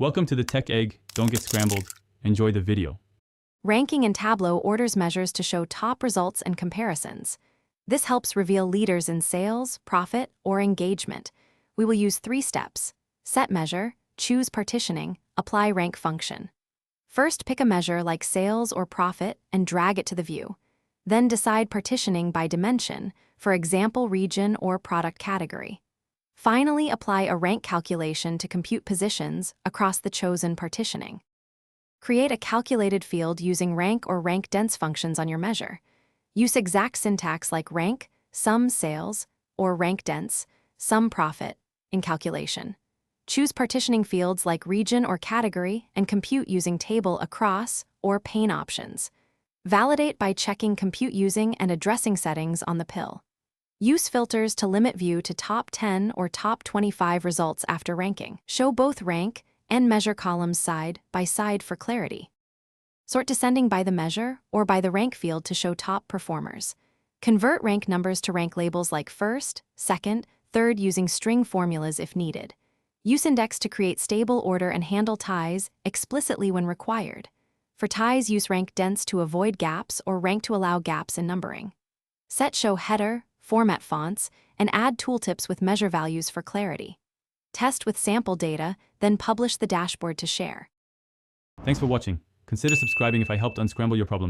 Welcome to the Tech Egg. Don't get scrambled. Enjoy the video. Ranking in Tableau orders measures to show top results and comparisons. This helps reveal leaders in sales, profit, or engagement. We will use 3 steps: set measure, choose partitioning, apply rank function. First, pick a measure like sales or profit and drag it to the view. Then decide partitioning by dimension, for example region or product category. Finally, apply a rank calculation to compute positions across the chosen partitioning. Create a calculated field using rank or rank dense functions on your measure. Use exact syntax like rank, sum sales, or rank dense, sum profit, in calculation. Choose partitioning fields like region or category and compute using table across or pane options. Validate by checking compute using and addressing settings on the pill. Use filters to limit view to top 10 or top 25 results after ranking. Show both rank and measure columns side by side for clarity. Sort descending by the measure or by the rank field to show top performers. Convert rank numbers to rank labels like first, second, third using string formulas if needed. Use index to create stable order and handle ties explicitly when required. For ties, use rank dense to avoid gaps or rank to allow gaps in numbering. Set show header, format fonts, and add tooltips with measure values for clarity. Test with sample data, then publish the dashboard to share. Thanks for watching. Consider subscribing if I helped unscramble your problems.